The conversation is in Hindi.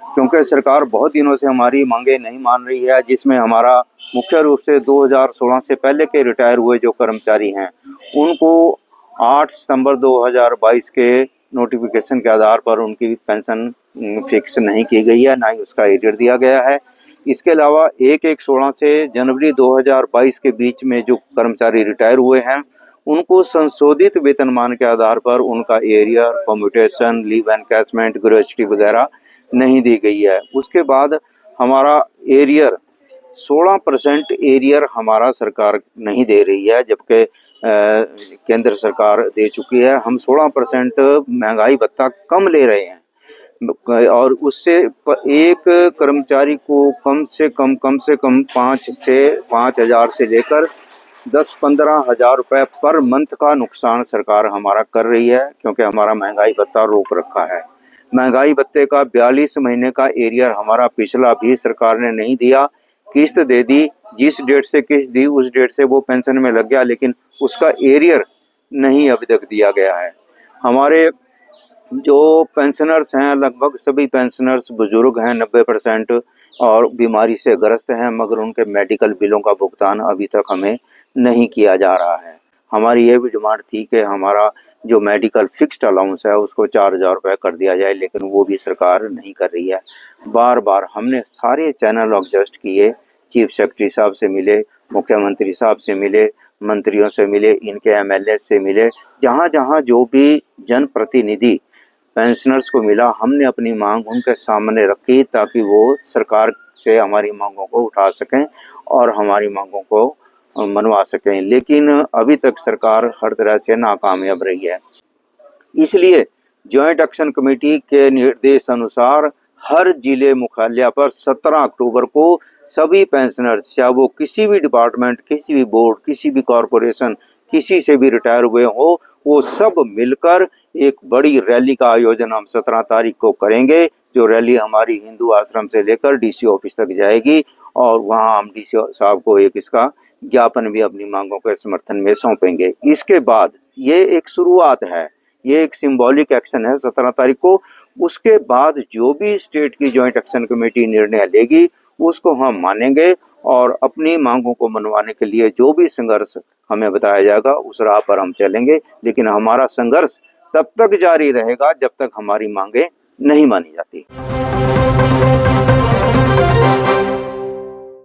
क्योंकि सरकार बहुत दिनों से हमारी मांगे नहीं मान रही है, जिसमें हमारा मुख्य रूप से 2016 से पहले के रिटायर हुए जो कर्मचारी हैं, उनको 8 सितंबर 2022 के नोटिफिकेशन के आधार पर उनकी पेंशन फिक्स नहीं की गई है, ना ही उसका एरियर दिया गया है। इसके अलावा 1/1/16 से जनवरी 2022 के बीच में जो कर्मचारी रिटायर हुए हैं, उनको संशोधित वेतनमान के आधार पर उनका arrear, commutation, leave encashment, gratuity वगैरह नहीं दी गई है। उसके बाद हमारा एरियर 16% एरियर हमारा सरकार नहीं दे रही है, जबकि केंद्र सरकार दे चुकी है। हम 16% महंगाई भत्ता कम ले रहे हैं, और उससे एक कर्मचारी को कम से कम 5 से 5,000 से लेकर 10-15 हज़ार रुपये पर मंथ का नुकसान सरकार हमारा कर रही है, क्योंकि हमारा महंगाई भत्ता रोक रखा है। महंगाई भत्ते का 42 महीने का एरियर हमारा पिछला भी सरकार ने नहीं दिया। किस्त दे दी, जिस डेट से किस्त दी उस डेट से वो पेंशन में लग गया, लेकिन उसका एरियर नहीं अभी तक दिया गया है। हमारे जो पेंशनर्स हैं, लगभग सभी पेंशनर्स बुजुर्ग हैं, 90%, और बीमारी से ग्रस्त हैं, मगर उनके मेडिकल बिलों का भुगतान अभी तक हमें नहीं किया जा रहा है। हमारी ये भी डिमांड थी कि हमारा जो मेडिकल फिक्स्ड अलाउंस है उसको 4,000 रुपये कर दिया जाए, लेकिन वो भी सरकार नहीं कर रही है। बार बार हमने सारे चैनल एडजस्ट किए, चीफ सेक्रेटरी साहब से मिले, मुख्यमंत्री साहब से मिले, मंत्रियों से मिले, इनके एमएलए से मिले, जहाँ जहाँ जो भी जनप्रतिनिधि पेंशनर्स को मिला, हमने अपनी मांग उनके सामने रखी ताकि वो सरकार से हमारी मांगों को उठा सकें और हमारी मांगों को मनवा सकें। लेकिन अभी तक सरकार हर तरह से नाकामयाब रही है। इसलिए जॉइंट एक्शन कमेटी के निर्देश अनुसार हर जिले मुख्यालय पर 17 अक्टूबर को सभी पेंशनर्स, चाहे वो किसी भी डिपार्टमेंट, किसी भी बोर्ड, किसी भी कॉरपोरेशन, किसी से भी रिटायर हुए हो, वो सब मिलकर एक बड़ी रैली का आयोजन हम 17 तारीख को करेंगे। जो रैली हमारी हिंदू आश्रम से लेकर डीसी ऑफिस तक जाएगी, और वहाँ हम डीसी साहब को एक इसका ज्ञापन भी अपनी मांगों के समर्थन में सौंपेंगे। इसके बाद ये एक शुरुआत है, ये एक सिंबॉलिक एक्शन है 17 तारीख को। उसके बाद जो भी स्टेट की जॉइंट एक्शन कमेटी निर्णय लेगी उसको हम मानेंगे, और अपनी मांगों को मनवाने के लिए जो भी संघर्ष हमें बताया जाएगा उस राह पर हम चलेंगे। लेकिन हमारा संघर्ष तब तक जारी रहेगा जब तक हमारी मांगे नहीं मानी जाती।